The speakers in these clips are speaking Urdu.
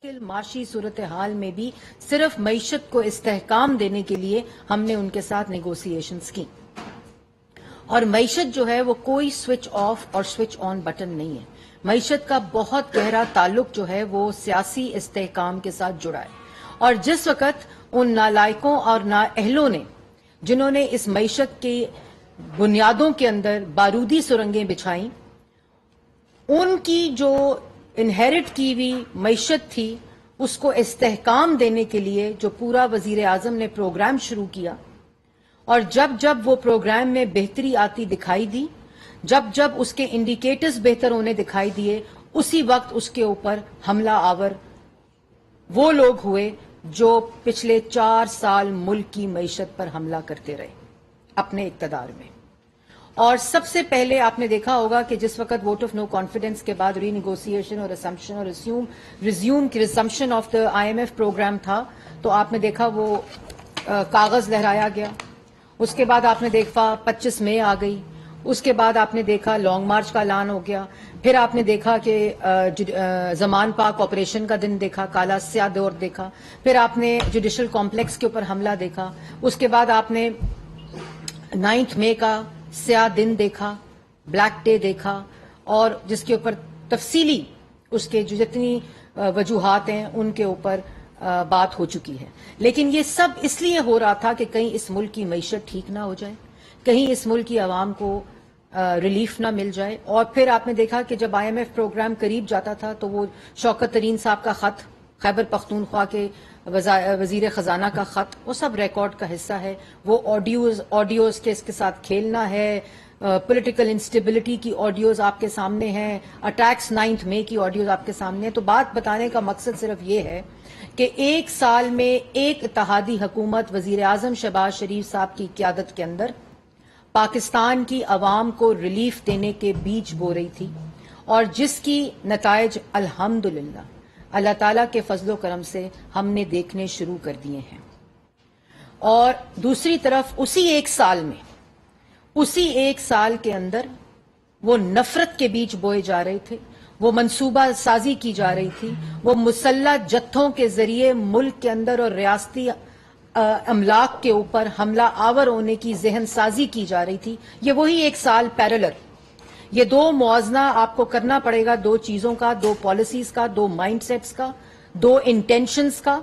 معاشی صورتحال میں بھی صرف معیشت کو استحکام دینے کے لیے ہم نے ان کے ساتھ نیگوسیشنز کی، اور معیشت جو ہے وہ کوئی سوئچ آف اور سوئچ آن بٹن نہیں ہے۔ معیشت کا بہت گہرا تعلق جو ہے وہ سیاسی استحکام کے ساتھ جڑا ہے، اور جس وقت ان نالائقوں اور نااہلوں نے جنہوں نے اس معیشت کی بنیادوں کے اندر بارودی سرنگیں بچھائیں، ان کی جو انہیرٹ کی ہوئی معیشت تھی اس کو استحکام دینے کے لیے جو پورا وزیر اعظم نے پروگرام شروع کیا، اور جب جب وہ پروگرام میں بہتری آتی دکھائی دی، جب جب اس کے انڈیکیٹرز بہتر ہونے دکھائی دیے، اسی وقت اس کے اوپر حملہ آور وہ لوگ ہوئے جو پچھلے 4 سال ملک کی معیشت پر حملہ کرتے رہے اپنے اقتدار میں۔ اور سب سے پہلے آپ نے دیکھا ہوگا کہ جس وقت ووٹ آف نو کانفیڈنس کے بعد ری نیگوسیشن اور اسمپشن اور ریزیومشن آف دا IMF پروگرام تھا، تو آپ نے دیکھا وہ کاغذ لہرایا گیا۔ اس کے بعد آپ نے دیکھا 25 مئی آ گئی، اس کے بعد آپ نے دیکھا لانگ مارچ کا اعلان ہو گیا، پھر آپ نے دیکھا کہ زمان پاک آپریشن کا دن دیکھا، کالا سیاہ دور دیکھا، پھر آپ نے جوڈیشل کمپلیکس کے اوپر حملہ دیکھا، اس کے بعد آپ نے 9 مئی کا سیاہ دن دیکھا، بلیک ڈے دیکھا، اور جس کے اوپر تفصیلی اس کے جو جتنی وجوہات ہیں ان کے اوپر بات ہو چکی ہے۔ لیکن یہ سب اس لیے ہو رہا تھا کہ کہیں اس ملک کی معیشت ٹھیک نہ ہو جائے، کہیں اس ملک کی عوام کو ریلیف نہ مل جائے۔ اور پھر آپ نے دیکھا کہ جب IMF پروگرام قریب جاتا تھا تو وہ شوکت ترین صاحب کا خط، خیبر پختونخوا کے وزیر خزانہ کا خط، وہ سب ریکارڈ کا حصہ ہے۔ وہ آڈیوز کے اس کے ساتھ کھیلنا ہے، پولیٹیکل انسٹیبلٹی کی آڈیوز آپ کے سامنے ہیں، اٹیکس 9 مئی کی آڈیوز آپ کے سامنے ہیں۔ تو بات بتانے کا مقصد صرف یہ ہے کہ 1 سال میں ایک اتحادی حکومت وزیر اعظم شہباز شریف صاحب کی قیادت کے اندر پاکستان کی عوام کو ریلیف دینے کے بیج بو رہی تھی، اور جس کی نتائج الحمدللہ اللہ تعالیٰ کے فضل و کرم سے ہم نے دیکھنے شروع کر دیے ہیں۔ اور دوسری طرف اسی 1 سال کے اندر وہ نفرت کے بیج بوئے جا رہے تھے، وہ منصوبہ سازی کی جا رہی تھی، وہ مسلح جتھوں کے ذریعے ملک کے اندر اور ریاستی املاک کے اوپر حملہ آور ہونے کی ذہن سازی کی جا رہی تھی۔ یہ وہی 1 سال پیرلر، یہ 2 موازنہ آپ کو کرنا پڑے گا، 2 چیزوں کا، 2 پالیسیز کا، 2 مائنڈ سیٹس کا، 2 انٹینشنز کا،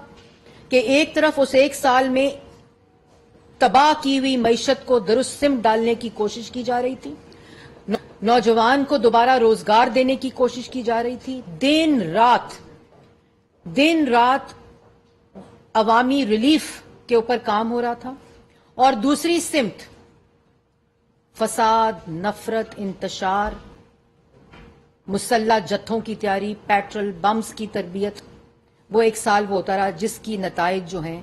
کہ ایک طرف اس 1 سال میں تباہ کی ہوئی معیشت کو درست سمت ڈالنے کی کوشش کی جا رہی تھی، نوجوان کو دوبارہ روزگار دینے کی کوشش کی جا رہی تھی، دن رات عوامی ریلیف کے اوپر کام ہو رہا تھا، اور دوسری سمت فساد، نفرت، انتشار، مسلح جتھوں کی تیاری، پیٹرول بمز کی تربیت۔ وہ 1 سال وہ ہوتا رہا جس کی نتائج جو ہیں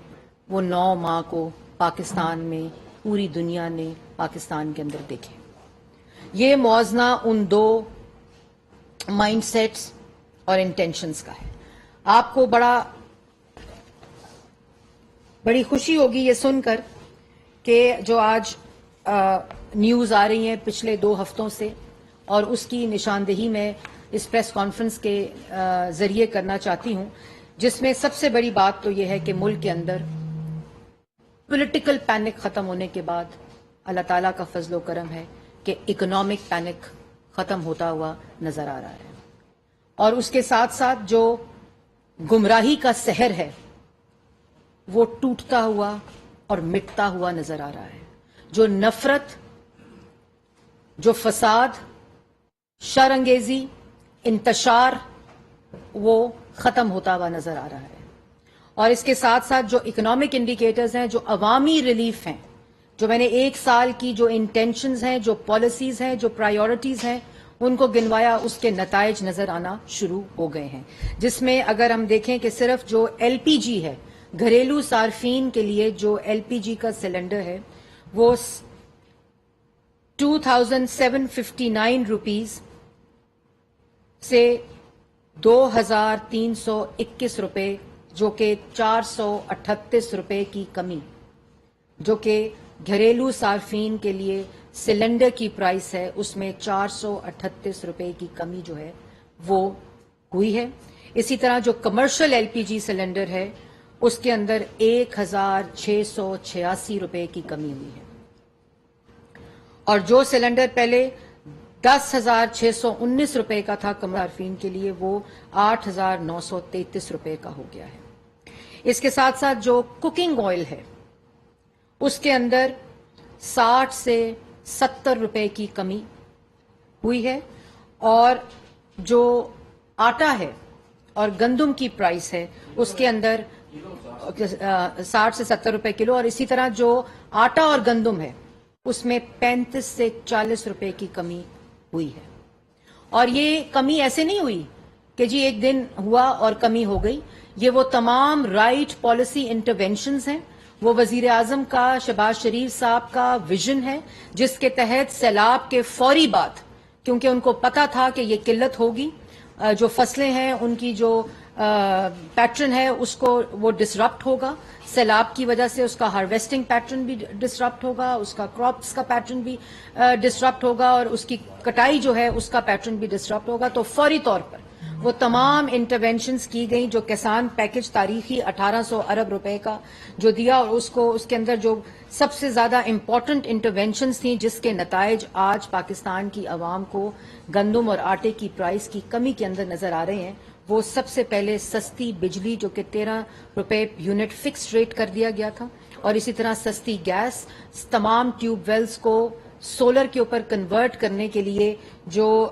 وہ 9 ماہ کو پاکستان میں پوری دنیا نے پاکستان کے اندر دیکھے۔ یہ موازنہ ان 2 مائنڈ سیٹس اور انٹینشنز کا ہے۔ آپ کو بڑی خوشی ہوگی یہ سن کر کہ جو آج نیوز آ رہی ہیں پچھلے 2 ہفتوں سے، اور اس کی نشاندہی میں اس پریس کانفرنس کے ذریعے کرنا چاہتی ہوں، جس میں سب سے بڑی بات تو یہ ہے کہ ملک کے اندر پولیٹیکل پینک ختم ہونے کے بعد اللہ تعالیٰ کا فضل و کرم ہے کہ اکنامک پینک ختم ہوتا ہوا نظر آ رہا ہے، اور اس کے ساتھ ساتھ جو گمراہی کا سحر ہے وہ ٹوٹتا ہوا اور مٹتا ہوا نظر آ رہا ہے۔ جو نفرت، جو فساد، شر انگیزی، انتشار، وہ ختم ہوتا ہوا نظر آ رہا ہے۔ اور اس کے ساتھ ساتھ جو اکنامک انڈیکیٹرز ہیں، جو عوامی ریلیف ہیں، جو میں نے 1 سال کی جو انٹینشنز ہیں، جو پالیسیز ہیں، جو پرائیورٹیز ہیں، ان کو گنوایا، اس کے نتائج نظر آنا شروع ہو گئے ہیں۔ جس میں اگر ہم دیکھیں کہ صرف جو LPG ہے، گھریلو صارفین کے لیے جو LPG کا سلنڈر ہے، وہ 2759 روپیز سے 2321 روپے، جو کہ 438 روپے کی کمی، جو کہ گھریلو صارفین کے لیے سلنڈر کی پرائس ہے، اس میں 438 روپے کی کمی جو ہے وہ ہوئی ہے۔ اسی طرح جو commercial L P G cylinder ہے اس کے اندر 1,686 روپے کی کمی ہوئی ہے، اور جو سلنڈر پہلے 10,619 روپے کا تھا صارفین کے لیے وہ 8,933 روپے کا ہو گیا ہے۔ اس کے ساتھ ساتھ جو کوکنگ آئل ہے اس کے اندر 60 سے 70 روپے کی کمی ہوئی ہے، اور جو آٹا ہے اور گندم کی پرائس ہے اس کے اندر 60 سے 70 روپے کلو، اور اسی طرح جو آٹا اور گندم ہے اس میں 35 سے 40 روپے کی کمی ہوئی ہے۔ اور یہ کمی ایسے نہیں ہوئی کہ جی ایک دن ہوا اور کمی ہو گئی، یہ وہ تمام رائٹ پالیسی انٹرونشنز ہیں، وہ وزیر اعظم کا، شہباز شریف صاحب کا ویژن ہے جس کے تحت سیلاب کے فوری بعد، کیونکہ ان کو پتا تھا کہ یہ قلت ہوگی، جو فصلیں ہیں ان کی جو پیٹرن ہے اس کو وہ ڈسرپٹ ہوگا، سیلاب کی وجہ سے اس کا ہارویسٹنگ پیٹرن بھی ڈسرپٹ ہوگا، اس کا کراپس کا پیٹرن بھی ڈسرپٹ ہوگا، اور اس کی کٹائی جو ہے اس کا پیٹرن بھی ڈسرپٹ ہوگا۔ تو فوری طور پر وہ تمام انٹرونشنز کی گئیں، جو کسان پیکج تاریخی 1800 ارب روپے کا جو دیا، اور اس کے اندر جو سب سے زیادہ امپورٹنٹ انٹرونشنز تھیں جس کے نتائج آج پاکستان کی عوام کو گندم اور آٹے کی پرائس کی کمی کے اندر نظر آ رہے ہیں۔ وہ سب سے پہلے سستی بجلی جو کہ 13 روپے یونٹ فکس ریٹ کر دیا گیا تھا، اور اسی طرح سستی گیس، تمام ٹیوب ویلز کو سولر کے اوپر کنورٹ کرنے کے لیے جو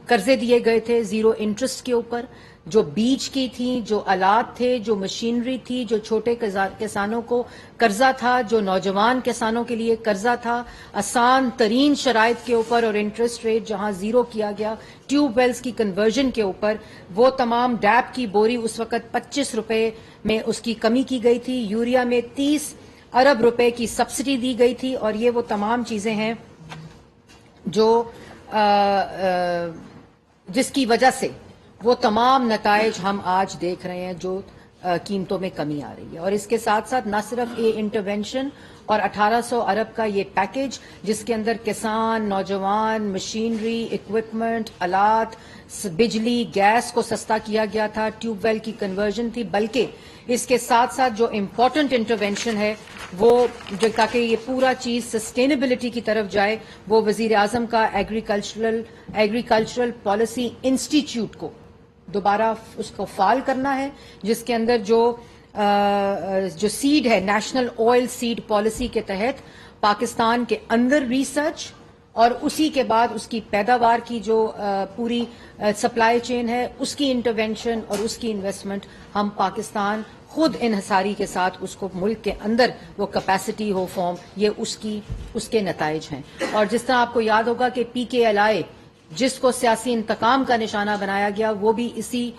قرضے دیے گئے تھے زیرو انٹرسٹ کے اوپر، جو بیج کی تھیں، جو آلات تھے، جو مشینری تھی، جو چھوٹے کسانوں کو قرضہ تھا، جو نوجوان کسانوں کے لیے قرضہ تھا، آسان ترین شرائط کے اوپر اور انٹرسٹ ریٹ جہاں زیرو کیا گیا، ٹیوب ویلز کی کنورژن کے اوپر، وہ تمام ڈیپ کی بوری اس وقت 25 روپے میں اس کی کمی کی گئی تھی، یوریا میں 30 ارب روپے کی سبسڈی دی گئی تھی، اور یہ وہ تمام چیزیں ہیں جو جس کی وجہ سے وہ تمام نتائج ہم آج دیکھ رہے ہیں، جو قیمتوں میں کمی آ رہی ہے۔ اور اس کے ساتھ ساتھ نہ صرف یہ انٹرونشن اور 1800 ارب کا یہ پیکج جس کے اندر کسان، نوجوان، مشینری، اکوپمنٹ، آلات، بجلی، گیس کو سستا کیا گیا تھا، ٹیوب ویل کی کنورژن تھی، بلکہ اس کے ساتھ ساتھ جو امپورٹنٹ انٹرونشن ہے وہ تاکہ یہ پورا چیز سسٹینیبلٹی کی طرف جائے، وہ وزیر اعظم کا ایگریکلچرل پالیسی انسٹیٹیوٹ کو دوبارہ اس کو فعال کرنا ہے، جس کے اندر جو سیڈ ہے، نیشنل آئل سیڈ پالیسی کے تحت پاکستان کے اندر ریسرچ اور اسی کے بعد اس کی پیداوار کی جو پوری سپلائی چین ہے اس کی انٹرونشن اور اس کی انویسٹمنٹ ہم پاکستان خود انحصاری کے ساتھ اس کو ملک کے اندر وہ کیپیسٹی ہو فارم، یہ اس کے نتائج ہیں۔ اور جس طرح آپ کو یاد ہوگا کہ PKLI جس کو سیاسی انتقام کا نشانہ بنایا گیا وہ بھی اسی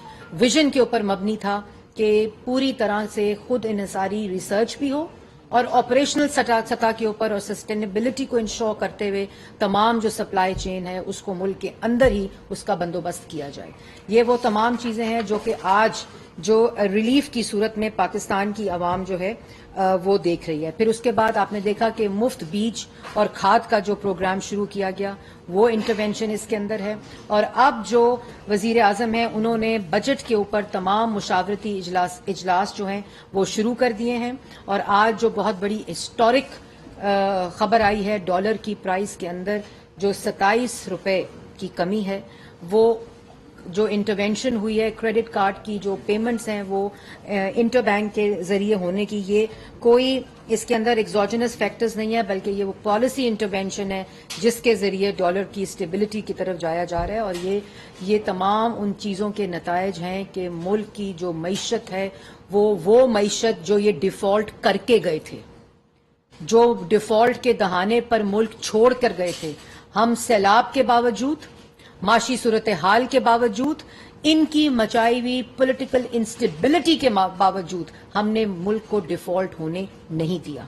ویژن کے اوپر مبنی تھا کہ پوری طرح سے خود انحصاری ریسرچ بھی ہو اور آپریشنل سطح کے اوپر اور سسٹینیبلٹی کو انشور کرتے ہوئے تمام جو سپلائی چین ہے اس کو ملک کے اندر ہی اس کا بندوبست کیا جائے۔ یہ وہ تمام چیزیں ہیں جو کہ آج جو ریلیف کی صورت میں پاکستان کی عوام جو ہے وہ دیکھ رہی ہے۔ پھر اس کے بعد آپ نے دیکھا کہ مفت بیج اور کھاد کا جو پروگرام شروع کیا گیا وہ انٹرونشن اس کے اندر ہے، اور اب جو وزیر اعظم ہیں انہوں نے بجٹ کے اوپر تمام مشاورتی اجلاس جو ہیں وہ شروع کر دیے ہیں، اور آج جو بہت بڑی ہسٹورک خبر آئی ہے ڈالر کی پرائس کے اندر جو 27 روپے کی کمی ہے، وہ جو انٹرونشن ہوئی ہے کریڈٹ کارڈ کی جو پیمنٹس ہیں وہ انٹر بینک کے ذریعے ہونے کی، یہ کوئی اس کے اندر ایگزوجنس فیکٹرز نہیں ہے بلکہ یہ وہ پالیسی انٹرونشن ہے جس کے ذریعے ڈالر کی اسٹیبلٹی کی طرف جایا جا رہا ہے، اور یہ تمام ان چیزوں کے نتائج ہیں کہ ملک کی جو معیشت ہے وہ معیشت جو یہ ڈیفالٹ کر کے گئے تھے، جو ڈیفالٹ کے دہانے پر ملک چھوڑ کر گئے تھے، ہم سیلاب کے باوجود، معاشی صورتحال کے باوجود، ان کی مچائی ہوئی پولیٹیکل انسٹیبلٹی کے باوجود ہم نے ملک کو ڈیفالٹ ہونے نہیں دیا،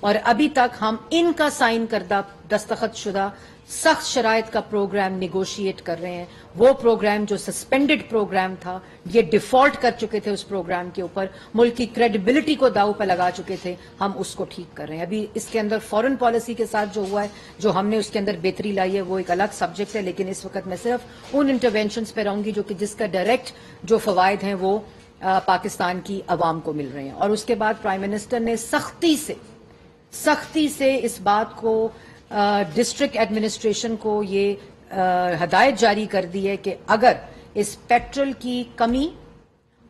اور ابھی تک ہم ان کا سائن کردہ دستخط شدہ سخت شرائط کا پروگرام نیگوشیٹ کر رہے ہیں. وہ پروگرام جو سسپینڈڈ پروگرام تھا, یہ ڈیفالٹ کر چکے تھے اس پروگرام کے اوپر, ملک کی کریڈیبلٹی کو داؤ پہ لگا چکے تھے, ہم اس کو ٹھیک کر رہے ہیں. ابھی اس کے اندر فورن پالیسی کے ساتھ جو ہوا ہے, جو ہم نے اس کے اندر بہتری لائی ہے, وہ ایک الگ سبجیکٹ ہے, لیکن اس وقت میں صرف ان انٹرونشنز پہ رہوں گی جو کہ جس کا ڈائریکٹ جو فوائد ہیں وہ پاکستان کی عوام کو مل رہے ہیں. اور اس کے بعد پرائم منسٹر نے سختی سے اس بات کو ڈسٹرکٹ ایڈمنسٹریشن کو یہ ہدایت جاری کر دی ہے کہ اگر اس پیٹرول کی کمی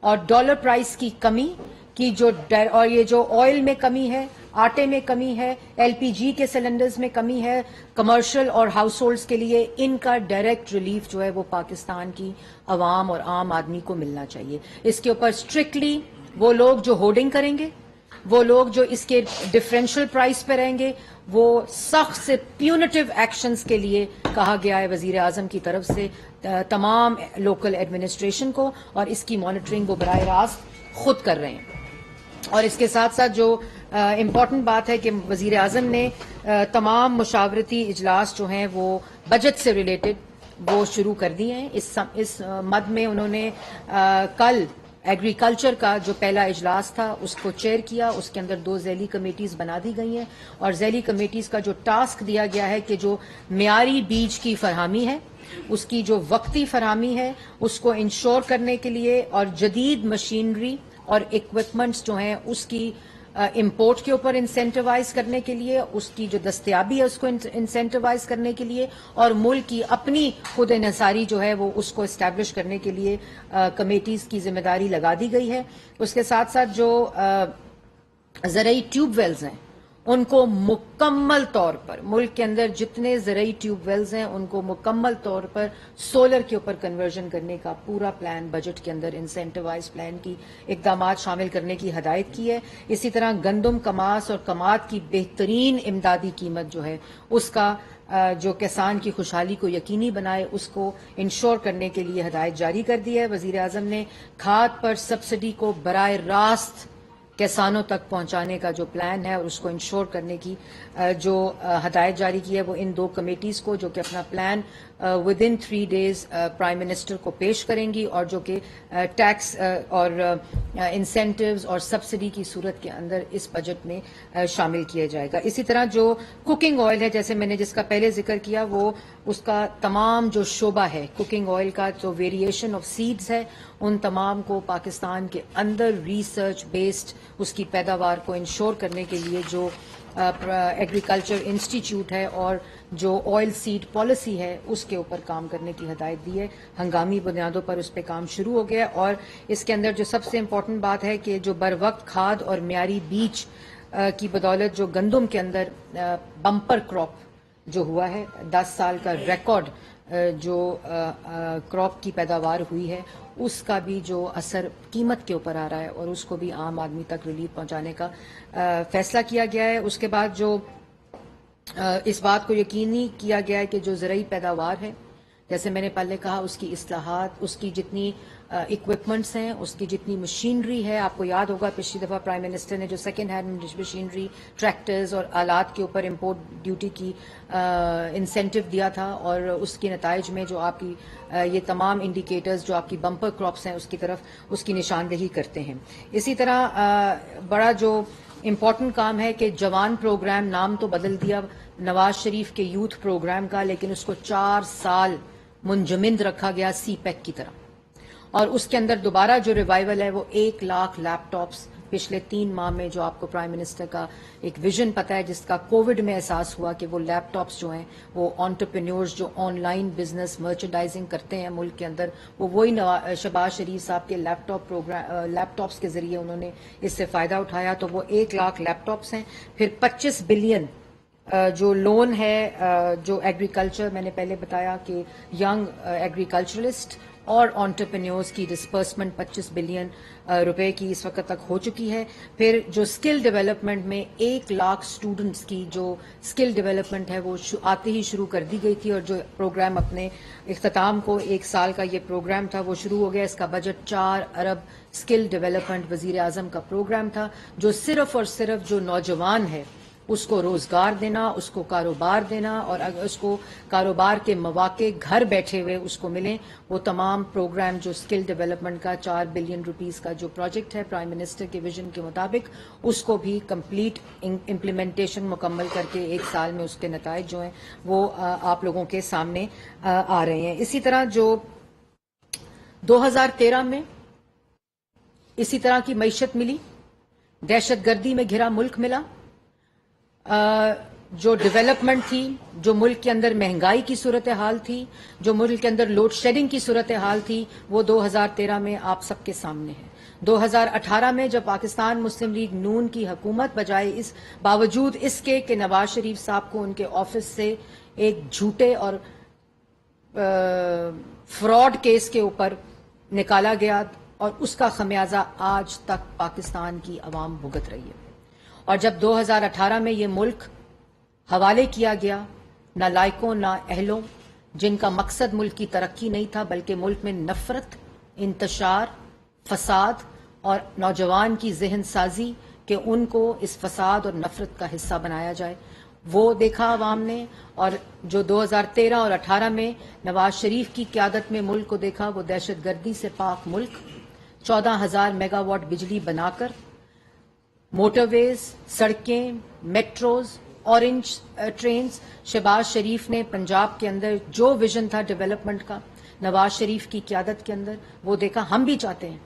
اور ڈالر پرائس کی کمی کی اور یہ جو آئل میں کمی ہے, آٹے میں کمی ہے, ایل پی جی کے سلنڈرز میں کمی ہے, کمرشل اور ہاؤس ہولڈز کے لیے, ان کا ڈائریکٹ ریلیف جو ہے وہ پاکستان کی عوام اور عام آدمی کو ملنا چاہیے. اس کے اوپر اسٹرکٹلی وہ لوگ جو ہورڈنگ کریں گے, وہ لوگ جو اس کے ڈفرینشل پرائس پہ رہیں گے, وہ سخت سے پیونیٹیو ایکشنز کے لیے کہا گیا ہے وزیر اعظم کی طرف سے تمام لوکل ایڈمنسٹریشن کو, اور اس کی مانیٹرنگ وہ براہ راست خود کر رہے ہیں. اور اس کے ساتھ ساتھ جو امپورٹنٹ بات ہے کہ وزیر اعظم نے تمام مشاورتی اجلاس جو ہیں وہ بجٹ سے ریلیٹڈ وہ شروع کر دیے ہیں. اس مد میں انہوں نے کل ایگریکلچر کا جو پہلا اجلاس تھا اس کو چیئر کیا. اس کے اندر 2 ذیلی کمیٹیز بنا دی گئی ہیں, اور ذیلی کمیٹیز کا جو ٹاسک دیا گیا ہے کہ جو معیاری بیج کی فراہمی ہے, اس کی جو وقتی فراہمی ہے, اس کو انشور کرنے کے لیے, اور جدید مشینری اور اکوپمنٹس جو ہیں اس کی امپورٹ کے اوپر انسینٹیوائز کرنے کے لیے, اس کی جو دستیابی ہے اس کو انسینٹیوائز کرنے کے لیے, اور ملک کی اپنی خود انحصاری جو ہے وہ اس کو اسٹیبلش کرنے کے لیے کمیٹیز کی ذمہ داری لگا دی گئی ہے. اس کے ساتھ ساتھ جو زرعی ٹیوب ویلز ہیں ان کو مکمل طور پر, ملک کے اندر جتنے زرعی ٹیوب ویلز ہیں ان کو مکمل طور پر سولر کے اوپر کنورژن کرنے کا پورا پلان بجٹ کے اندر انسینٹیوائز پلان کی اقدامات شامل کرنے کی ہدایت کی ہے. اسی طرح گندم, کماس اور کماد کی بہترین امدادی قیمت جو ہے اس کا جو کسان کی خوشحالی کو یقینی بنائے اس کو انشور کرنے کے لیے ہدایت جاری کر دی ہے. وزیر اعظم نے کھاد پر سبسڈی کو براہ راست کسانوں تک پہنچانے کا جو پلان ہے اور اس کو انشور کرنے کی جو ہدایت جاری کی ہے وہ ان 2 کمیٹیز کو, جو کہ اپنا plan with in 3 days prime minister کو پیش کریں گی, اور جو کہ ٹیکس اور انسینٹیوز اور سبسڈی کی صورت کے اندر اس بجٹ میں شامل کیا جائے گا. اسی طرح جو کوکنگ آئل ہے, جیسے میں نے جس کا پہلے ذکر کیا, وہ اس کا تمام جو شعبہ ہے کوکنگ آئل کا, جو ویریشن آف سیڈز ہے, ان تمام کو پاکستان کے اندر ریسرچ بیسڈ اس کی پیداوار کو انشور کرنے کے لیے جو ایگریکلچر انسٹیٹیوٹ ہے اور جو آئل سیڈ پالیسی ہے اس کے اوپر کام کرنے کی ہدایت دی ہے. ہنگامی بنیادوں پر اس پہ کام شروع ہو گیا, اور اس کے اندر جو سب سے امپورٹنٹ بات ہے کہ جو بروقت کھاد اور معیاری بیج کی بدولت جو گندم کے اندر بمپر کراپ جو ہوا ہے, 10 سال کا ریکارڈ جو کراپ کی پیداوار ہوئی ہے, اس کا بھی جو اثر قیمت کے اوپر آ رہا ہے اور اس کو بھی عام آدمی تک ریلیف پہنچانے کا فیصلہ کیا گیا ہے. اس کے بعد جو اس بات کو یقینی کیا گیا ہے کہ جو زرعی پیداوار ہے, جیسے میں نے پہلے کہا, اس کی اصلاحات, اس کی جتنی اکوپمنٹس ہیں, اس کی جتنی مشینری ہے. آپ کو یاد ہوگا پچھلی دفعہ پرائم منسٹر نے جو سیکنڈ ہینڈ مشینری, ٹریکٹرز اور آلات کے اوپر امپورٹ ڈیوٹی کی انسینٹیو دیا تھا, اور اس کے نتائج میں جو آپ کی یہ تمام انڈیکیٹرز جو آپ کی بمپر کراپس ہیں اس کی طرف اس کی نشاندہی کرتے ہیں. اسی طرح بڑا جو امپورٹنٹ کام ہے کہ جوان پروگرام نام تو بدل دیا نواز شریف کے یوتھ پروگرام کا, لیکن اس کو 4 سال منجمد رکھا گیا سی پیک کی طرح, اور اس کے اندر دوبارہ جو ریوائول ہے وہ 1 لاکھ لیپ ٹاپس پچھلے 3 ماہ میں, جو آپ کو پرائم منسٹر کا ایک ویژن پتا ہے جس کا کووڈ میں احساس ہوا کہ وہ لیپ ٹاپس جو ہیں وہ انٹرپرینیورز جو آن لائن بزنس مرچنڈائزنگ کرتے ہیں ملک کے اندر, وہ وہی شہباز شریف صاحب کے لیپ ٹاپس کے ذریعے انہوں نے اس سے فائدہ اٹھایا. تو وہ 1 لاکھ لیپ ٹاپس ہیں. پھر 25 بلین جو لون ہے جو ایگریکلچر, میں نے پہلے بتایا کہ ینگ ایگریکلچرسٹ اور انٹرپرینیورز کی ڈسپرسمنٹ 25 بلین روپے کی اس وقت تک ہو چکی ہے. پھر جو اسکل ڈیولپمنٹ میں 1 لاکھ اسٹوڈنٹس کی جو اسکل ڈیولپمنٹ ہے وہ آتے ہی شروع کر دی گئی تھی, اور جو پروگرام اپنے اختتام کو 1 سال کا یہ پروگرام تھا وہ شروع ہو گیا. اس کا بجٹ 4 ارب اسکل ڈیولپمنٹ وزیر اعظم کا پروگرام تھا, جو صرف اور صرف جو نوجوان ہے اس کو روزگار دینا، اس کو کاروبار دینا، اور اگر اس کو کاروبار کے مواقع گھر بیٹھے ہوئے اس کو ملیں، وہ تمام پروگرام جو اسکل ڈیولپمنٹ کا 4 بلین روپیز کا جو پروجیکٹ ہے پرائم منسٹر کے ویژن کے مطابق، اس کو بھی کمپلیٹ امپلیمنٹیشن مکمل کر کے 1 سال میں اس کے نتائج جو ہیں وہ آپ لوگوں کے سامنے آ رہے ہیں۔ اسی طرح جو 2013 میں اسی طرح کی معیشت ملی، دہشت گردی میں گھرا ملک ملا، جو ڈیولپمنٹ تھی، جو ملک کے اندر مہنگائی کی صورتحال تھی، جو ملک کے اندر لوڈ شیڈنگ کی صورتحال تھی، وہ 2013 میں آپ سب کے سامنے ہے۔ 2018 میں جب پاکستان مسلم لیگ نون کی حکومت بجائے باوجود اس کے کہ نواز شریف صاحب کو ان کے آفس سے ایک جھوٹے اور فراڈ کیس کے اوپر نکالا گیا، اور اس کا خمیازہ آج تک پاکستان کی عوام بھگت رہی ہے۔ اور جب 2018 میں یہ ملک حوالے کیا گیا نالائقوں، نااہلوں، جن کا مقصد ملک کی ترقی نہیں تھا بلکہ ملک میں نفرت، انتشار، فساد اور نوجوان کی ذہن سازی کہ ان کو اس فساد اور نفرت کا حصہ بنایا جائے، وہ دیکھا عوام نے۔ اور جو 2013 اور 18 میں نواز شریف کی قیادت میں ملک کو دیکھا، وہ دہشت گردی سے پاک ملک، 14,000 میگا واٹ بجلی بنا کر، موٹر ویز، سڑکیں، میٹروز، اورنج ٹرینز، شہباز شریف نے پنجاب کے اندر جو ویژن تھا ڈیولپمنٹ کا نواز شریف کی قیادت کے اندر، وہ دیکھا۔ ہم بھی چاہتے ہیں،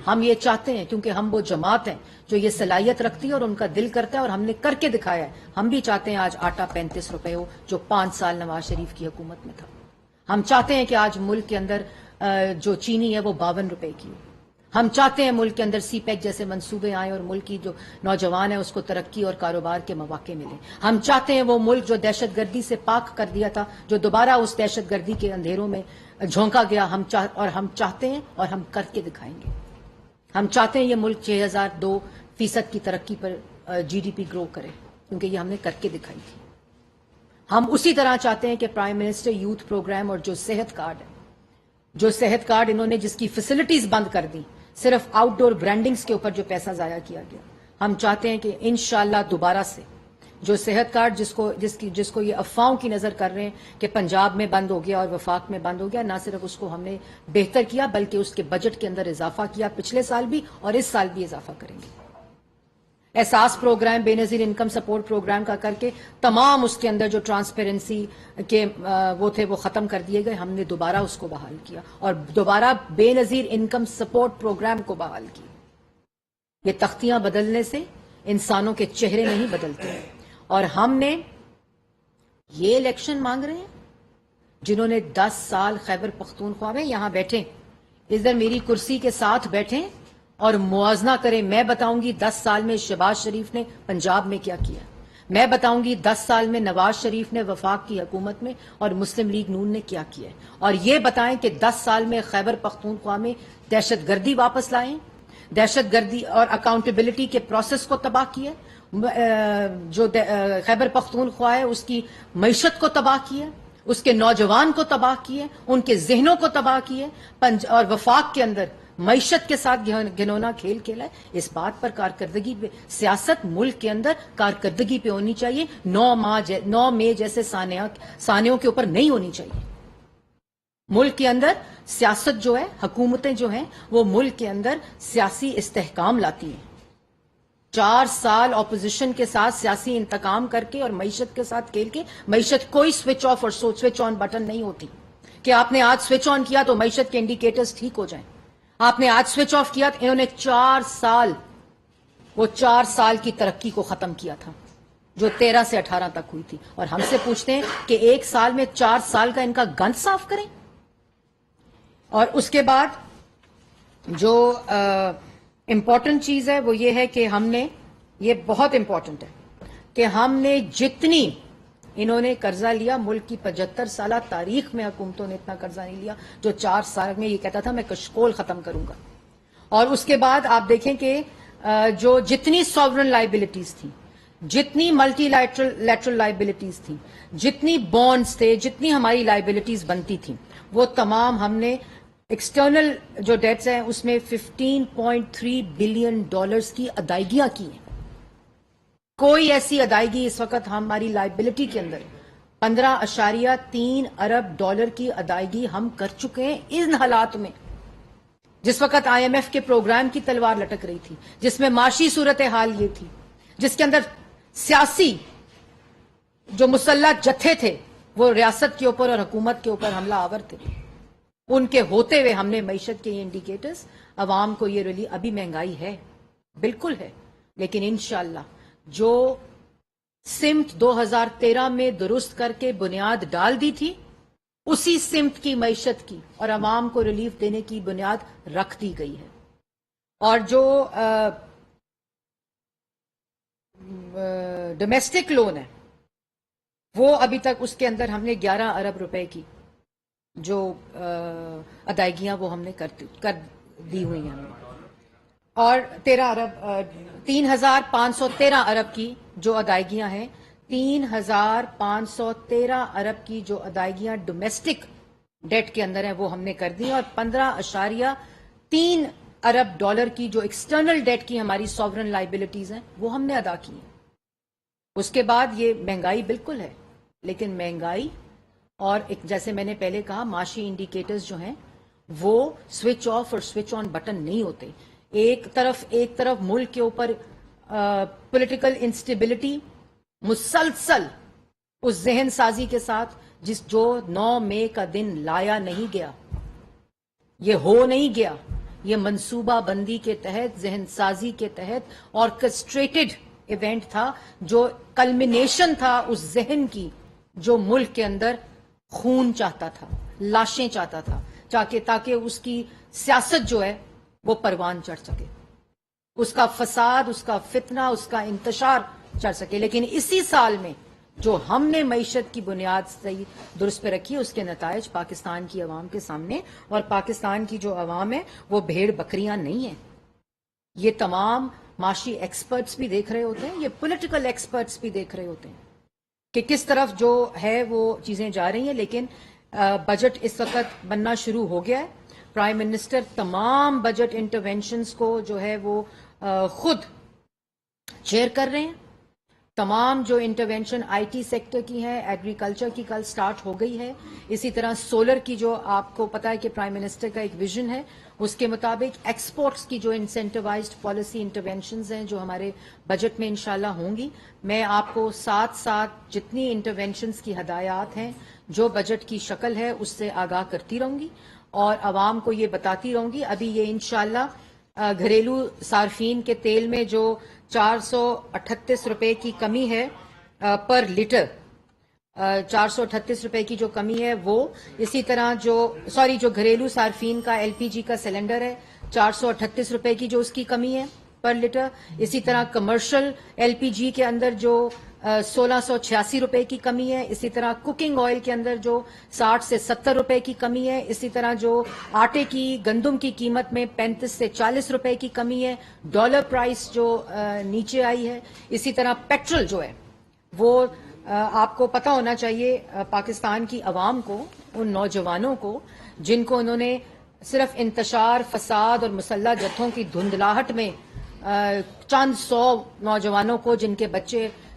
ہم یہ چاہتے ہیں کیونکہ ہم وہ جماعت ہیں جو یہ صلاحیت رکھتی ہے اور ان کا دل کرتا ہے، اور ہم نے کر کے دکھایا ہے۔ ہم بھی چاہتے ہیں آج آٹا 35 روپے ہو، جو 5 سال نواز شریف کی حکومت میں تھا۔ ہم چاہتے ہیں کہ آج ملک کے اندر جو چینی ہے وہ 52 روپے کی ہو۔ ہم چاہتے ہیں ملک کے اندر سی پیک جیسے منصوبے آئیں اور ملک کی جو نوجوان ہے اس کو ترقی اور کاروبار کے مواقع ملیں۔ ہم چاہتے ہیں وہ ملک جو دہشت گردی سے پاک کر دیا تھا، جو دوبارہ اس دہشت گردی کے اندھیروں میں جھونکا گیا، ہم چاہتے ہیں اور ہم کر کے دکھائیں گے۔ ہم چاہتے ہیں یہ ملک 6,002% کی ترقی پر جی ڈی پی گرو کرے، کیونکہ یہ ہم نے کر کے دکھائی تھی۔ ہم اسی طرح چاہتے ہیں کہ پرائم منسٹر یوتھ پروگرام اور جو صحت کارڈ ہے، جو صحت کارڈ انہوں نے جس کی فیسلٹیز بند کر دی، صرف آؤٹ ڈور برانڈنگز کے اوپر جو پیسہ ضائع کیا گیا، ہم چاہتے ہیں کہ انشاءاللہ دوبارہ سے جو صحت کارڈ جس کو یہ افواہوں کی نظر کر رہے ہیں کہ پنجاب میں بند ہو گیا اور وفاق میں بند ہو گیا، نہ صرف اس کو ہم نے بہتر کیا بلکہ اس کے بجٹ کے اندر اضافہ کیا، پچھلے سال بھی اور اس سال بھی اضافہ کریں گے۔ احساس پروگرام، بے نظیر انکم سپورٹ پروگرام کا کر کے تمام اس کے اندر جو ٹرانسپیرنسی کے وہ تھے وہ ختم کر دیے گئے، ہم نے دوبارہ اس کو بحال کیا اور دوبارہ بے نظیر انکم سپورٹ پروگرام کو بحال کیا۔ یہ تختیاں بدلنے سے انسانوں کے چہرے نہیں بدلتے، اور ہم نے یہ الیکشن مانگ رہے ہیں جنہوں نے 10 سال خیبر پختونخوا میں یہاں بیٹھے، ادھر میری کرسی کے ساتھ بیٹھیں اور موازنہ کریں۔ میں بتاؤں گی 10 سال میں شہباز شریف نے پنجاب میں کیا کیا، میں بتاؤں گی 10 سال میں نواز شریف نے وفاق کی حکومت میں اور مسلم لیگ نون نے کیا کیا، اور یہ بتائیں کہ 10 سال میں خیبر پختونخوا میں دہشت گردی واپس لائیں، دہشت گردی اور اکاؤنٹیبلٹی کے پروسیس کو تباہ کیا، جو خیبر پختونخوا ہے اس کی معیشت کو تباہ کیا، اس کے نوجوان کو تباہ کیے، ان کے ذہنوں کو تباہ کیے، اور وفاق کے اندر معیشت کے ساتھ گھنونا کھیل کھیلا ہے۔ اس بات پر کارکردگی پہ سیاست ملک کے اندر کارکردگی پہ ہونی چاہیے، 9 مئی جیسے سانحوں کے اوپر نہیں ہونی چاہیے۔ ملک کے اندر سیاست جو ہے، حکومتیں جو ہیں وہ ملک کے اندر سیاسی استحکام لاتی ہیں۔ 4 سال اپوزیشن کے ساتھ سیاسی انتقام کر کے اور معیشت کے ساتھ کھیل کے، معیشت کوئی سوئچ آف اور سوئچ آن بٹن نہیں ہوتی کہ آپ نے آج سوئچ آن کیا تو معیشت کے انڈیکیٹرز ٹھیک ہو جائیں، آپ نے آج سوئچ آف کیا تو انہوں نے 4 سال کی ترقی کو ختم کیا تھا جو 13 سے 18 تک ہوئی تھی، اور ہم سے پوچھتے ہیں کہ 1 سال میں 4 سال کا ان کا گند صاف کریں۔ اور اس کے بعد جو امپورٹنٹ چیز ہے وہ یہ ہے کہ ہم نے، یہ بہت امپورٹنٹ ہے کہ ہم نے جتنی انہوں نے قرضہ لیا، ملک کی 75 سالہ تاریخ میں حکومتوں نے اتنا قرضہ نہیں لیا جو 4 سال میں یہ کہتا تھا میں کشکول ختم کروں گا۔ اور اس کے بعد آپ دیکھیں کہ جو جتنی سوورن لائبلٹیز تھیں، جتنی ملٹی لیٹرل لائبلٹیز تھیں، جتنی بانڈز تھے، جتنی ہماری لائبلٹیز بنتی تھیں، وہ تمام ہم نے ایکسٹرنل جو ڈیٹس ہیں اس میں $15.3 بلین کی ادائیگیاں کی ہیں۔ کوئی ایسی ادائیگی اس وقت ہماری لائبلٹی کے اندر 15.3 ارب ڈالر کی ادائیگی ہم کر چکے ہیں ان حالات میں، جس وقت آئی ایم ایف کے پروگرام کی تلوار لٹک رہی تھی، جس میں معاشی صورتحال یہ تھی، جس کے اندر سیاسی جو مسلح جتھے تھے وہ ریاست کے اوپر اور حکومت کے اوپر حملہ آور تھے، ان کے ہوتے ہوئے ہم نے معیشت کے یہ انڈیکیٹرز عوام کو یہ ریلی ابھی مہنگائی ہے، بالکل ہے، لیکن انشاءاللہ جو سمت 2013 میں درست کر کے بنیاد ڈال دی تھی، اسی سمت کی معیشت کی اور عوام کو ریلیف دینے کی بنیاد رکھ دی گئی ہے۔ اور جو ڈومیسٹک لون ہے وہ ابھی تک اس کے اندر ہم نے 11 ارب روپے کی جو ادائیگیاں وہ ہم نے کر دی ہوئی ہیں، اور 3,513 ارب کی جو ادائیگیاں ہیں، 3,513 ارب کی جو ادائیگیاں ڈومیسٹک ڈیٹ کے اندر ہیں وہ ہم نے کر دی، اور 15.3 ارب ڈالر کی جو ایکسٹرنل ڈیٹ کی ہماری سوورن لائبلٹیز ہیں وہ ہم نے ادا کی ہیں۔ اس کے بعد یہ مہنگائی بالکل ہے، لیکن مہنگائی اور ایک جیسے میں نے پہلے کہا معاشی انڈیکیٹرز جو ہیں وہ سوئچ آف اور سوئچ آن بٹن نہیں ہوتے۔ ایک طرف ملک کے اوپر پولیٹیکل انسٹیبلٹی مسلسل اس ذہن سازی کے ساتھ جو 9 مئی کا دن لایا نہیں گیا، یہ ہو نہیں گیا، یہ منصوبہ بندی کے تحت، ذہن سازی کے تحت آرکسٹریٹڈ ایونٹ تھا، جو کلمینیشن تھا اس ذہن کی جو ملک کے اندر خون چاہتا تھا، لاشیں چاہتا تھا، تاکہ اس کی سیاست جو ہے وہ پروان چڑھ سکے، اس کا فساد، اس کا فتنہ، اس کا انتشار چڑھ سکے۔ لیکن اسی سال میں جو ہم نے معیشت کی بنیاد صحیح درست پہ رکھی، اس کے نتائج پاکستان کی عوام کے سامنے، اور پاکستان کی جو عوام ہے وہ بھیڑ بکریاں نہیں ہیں۔ یہ تمام معاشی ایکسپرٹس بھی دیکھ رہے ہوتے ہیں، یہ پولیٹیکل ایکسپرٹس بھی دیکھ رہے ہوتے ہیں کہ کس طرف جو ہے وہ چیزیں جا رہی ہیں۔ لیکن بجٹ اس وقت بننا شروع ہو گیا ہے، پرائم منسٹر تمام بجٹ انٹرونشنز کو جو ہے وہ خود چیئر کر رہے ہیں۔ تمام جو انٹرونشن آئی ٹی سیکٹر کی ہیں، ایگریکلچر کی کل سٹارٹ ہو گئی ہے، اسی طرح سولر کی جو آپ کو پتا ہے کہ پرائم منسٹر کا ایک ویژن ہے، اس کے مطابق ایکسپورٹس کی جو انسینٹیوائزڈ پالیسی انٹرونشنز ہیں جو ہمارے بجٹ میں انشاءاللہ ہوں گی، میں آپ کو ساتھ ساتھ جتنی انٹرونشنز کی ہدایات ہیں جو بجٹ کی شکل ہے اس سے آگاہ کرتی رہوں گی اور عوام کو یہ بتاتی رہوں گی۔ ابھی یہ انشاءاللہ گھریلو صارفین کے تیل میں جو 438 روپے کی کمی ہے پر لیٹر، 438 روپے کی جو کمی ہے وہ، اسی طرح جو گھریلو صارفین کا ایل پی جی کا سلنڈر ہے 438 روپے کی جو اس کی کمی ہے پر لیٹر، اسی طرح کمرشل ایل پی جی کے اندر جو 1686 روپے کی کمی ہے، اسی طرح کوکنگ آئل کے اندر جو 60 سے 70 روپے کی کمی ہے، اسی طرح جو آٹے کی گندم کی قیمت میں 35 سے 40 روپے کی کمی ہے، ڈالر پرائس جو نیچے آئی ہے، اسی طرح پیٹرول جو ہے وہ آپ کو پتہ ہونا چاہیے پاکستان کی عوام کو، ان نوجوانوں کو جن کو انہوں نے صرف انتشار، فساد اور مسلح جتھوں کی دھندلاہٹ میں چند سو نوجوانوں کو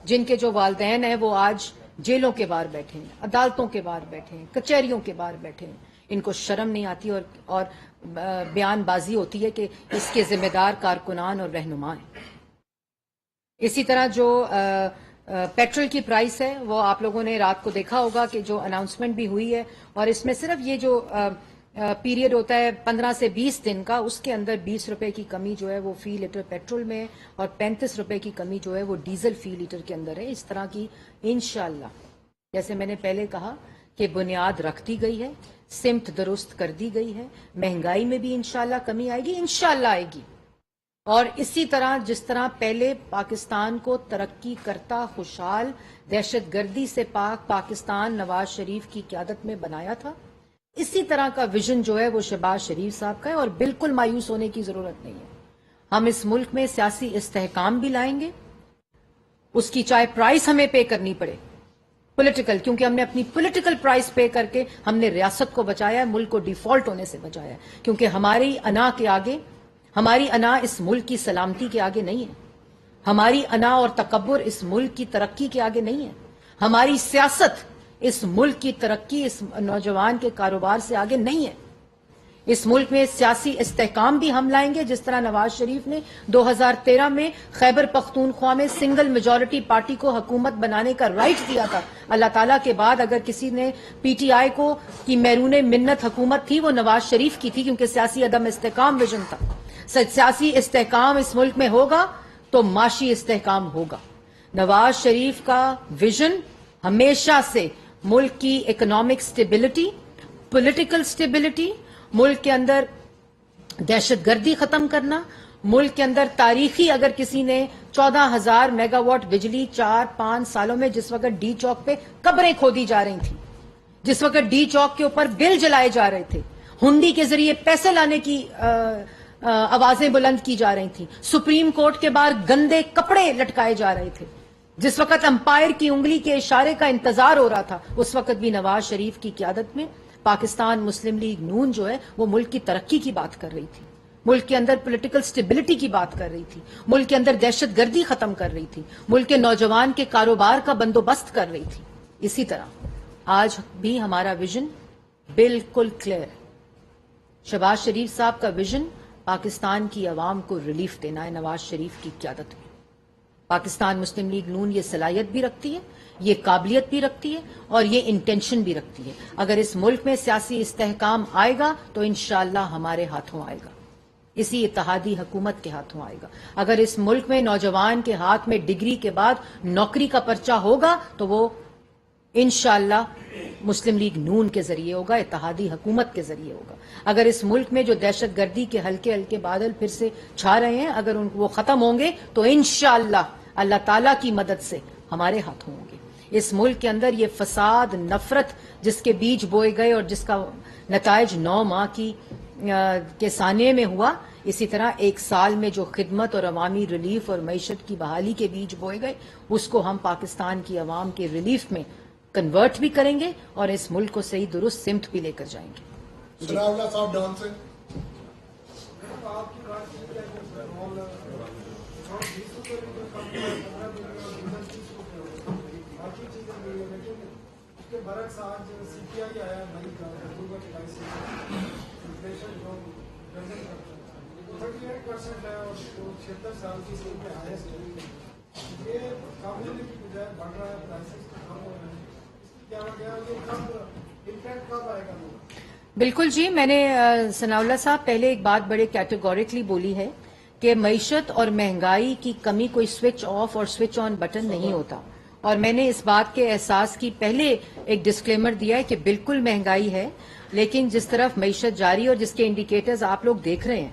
جن کے جو والدین ہیں وہ آج جیلوں کے باہر بیٹھے ہیں، عدالتوں کے باہر بیٹھے ہیں، کچہریوں کے باہر بیٹھے ہیں، ان کو شرم نہیں آتی اور بیان بازی ہوتی ہے کہ اس کے ذمہ دار کارکنان اور رہنما ہیں۔ اسی طرح جو پیٹرول کی پرائس ہے وہ آپ لوگوں نے رات کو دیکھا ہوگا کہ جو اناؤنسمنٹ بھی ہوئی ہے، اور اس میں صرف یہ جو پیریڈ ہوتا ہے 15 سے 20 دن کا، اس کے اندر 20 روپے کی کمی جو ہے وہ فی لیٹر پیٹرول میں، اور 35 روپے کی کمی جو ہے وہ ڈیزل فی لیٹر کے اندر ہے۔ اس طرح کی انشاءاللہ جیسے میں نے پہلے کہا کہ بنیاد رکھ دی گئی ہے، سمت درست کر دی گئی ہے، مہنگائی میں بھی انشاءاللہ کمی آئے گی، انشاءاللہ آئے گی، اور اسی طرح جس طرح پہلے پاکستان کو ترقی کرتا خوشحال دہشت گردی سے پاک پاکستان نواز شریف کی قیادت میں بنایا تھا، اسی طرح کا ویژن جو ہے وہ شہباز شریف صاحب کا ہے، اور بالکل مایوس ہونے کی ضرورت نہیں ہے۔ ہم اس ملک میں سیاسی استحکام بھی لائیں گے، اس کی چاہے پرائس ہمیں پے کرنی پڑے پولیٹیکل، کیونکہ ہم نے اپنی پولیٹیکل پرائس پے کر کے ہم نے ریاست کو بچایا ہے، ملک کو ڈیفالٹ ہونے سے بچایا ہے، کیونکہ ہماری انا کے آگے، ہماری انا اس ملک کی سلامتی کے آگے نہیں ہے۔ ہماری انا اور تکبر اس ملک کی ترقی کے آگے نہیں ہے. ہماری سیاست اس ملک کی ترقی اس نوجوان کے کاروبار سے آگے نہیں ہے. اس ملک میں سیاسی استحکام بھی ہم لائیں گے، جس طرح نواز شریف نے 2013 میں خیبر پختونخوا میں سنگل میجورٹی پارٹی کو حکومت بنانے کا رائٹ دیا تھا. اللہ تعالیٰ کے بعد اگر کسی نے پی ٹی آئی کو کی میرون منت حکومت تھی وہ نواز شریف کی تھی، کیونکہ سیاسی عدم استحکام ویژن تھا. سیاسی استحکام اس ملک میں ہوگا تو معاشی استحکام ہوگا. نواز شریف کا ویژن ہمیشہ سے ملک کی اکنامک سٹیبلٹی، پولیٹیکل سٹیبلٹی، ملک کے اندر دہشت گردی ختم کرنا، ملک کے اندر تاریخی اگر کسی نے 14,000 میگا واٹ بجلی 4-5 سالوں میں، جس وقت ڈی چوک پہ قبریں کھودی جا رہی تھیں، جس وقت ڈی چوک کے اوپر بل جلائے جا رہے تھے، ہنڈی کے ذریعے پیسے لانے کی آوازیں بلند کی جا رہی تھیں، سپریم کورٹ کے باہر گندے کپڑے لٹکائے جا رہے تھے، جس وقت امپائر کی انگلی کے اشارے کا انتظار ہو رہا تھا، اس وقت بھی نواز شریف کی قیادت میں پاکستان مسلم لیگ نون جو ہے وہ ملک کی ترقی کی بات کر رہی تھی، ملک کے اندر پولیٹیکل سٹیبلٹی کی بات کر رہی تھی، ملک کے اندر دہشت گردی ختم کر رہی تھی، ملک کے نوجوان کے کاروبار کا بندوبست کر رہی تھی. اسی طرح آج بھی ہمارا ویژن بالکل کلیئر ہے. شہباز شریف صاحب کا ویژن پاکستان کی عوام کو ریلیف دینا ہے نواز شریف کی قیادت میں. پاکستان مسلم لیگ نون یہ صلاحیت بھی رکھتی ہے، یہ قابلیت بھی رکھتی ہے اور یہ انٹینشن بھی رکھتی ہے. اگر اس ملک میں سیاسی استحکام آئے گا تو انشاءاللہ ہمارے ہاتھوں آئے گا، اسی اتحادی حکومت کے ہاتھوں آئے گا. اگر اس ملک میں نوجوان کے ہاتھ میں ڈگری کے بعد نوکری کا پرچہ ہوگا تو وہ انشاءاللہ مسلم لیگ نون کے ذریعے ہوگا، اتحادی حکومت کے ذریعے ہوگا. اگر اس ملک میں جو دہشت گردی کے ہلکے ہلکے بادل پھر سے چھا رہے ہیں اگر وہ ختم ہوں گے تو انشاءاللہ اللہ تعالیٰ کی مدد سے ہمارے ہاتھوں ہوں گے. اس ملک کے اندر یہ فساد، نفرت جس کے بیج بوئے گئے اور جس کا نتائج 9 ماہ کے سانحے میں ہوا، اسی طرح 1 سال میں جو خدمت اور عوامی ریلیف اور معیشت کی بحالی کے بیج بوئے گئے اس کو ہم پاکستان کی عوام کے ریلیف میں کنورٹ بھی کریں گے اور اس ملک کو صحیح درست سمت بھی لے کر جائیں گے. ثناء اللہ صاحب ڈان سے برعکس آج سی پی آئی آیا نئی اکتوبر 22 سے انفلیشن جو 38% ہے اور 76 سال کی صورت میں ہائیسٹ ہے. یہ کم ہونے کی بجائے بڑھ رہا ہے، پرائسز کم ہو رہے ہیں، اس کی کیا وجہ ہے؟ یہ کب امپیکٹ کب آئے گا؟ بالکل جی، میں نے ثناء اللہ صاحب پہلے ایک بات بڑے کیٹیگوریکلی بولی ہے کہ معیشت اور مہنگائی کی کمی کوئی سوئچ آف اور سوئچ آن بٹن نہیں ہوتا، اور میں نے اس بات کے احساس کی پہلے ایک ڈسکلیمر دیا ہے کہ بالکل مہنگائی ہے، لیکن جس طرف معیشت جاری اور جس کے انڈیکیٹرز آپ لوگ دیکھ رہے ہیں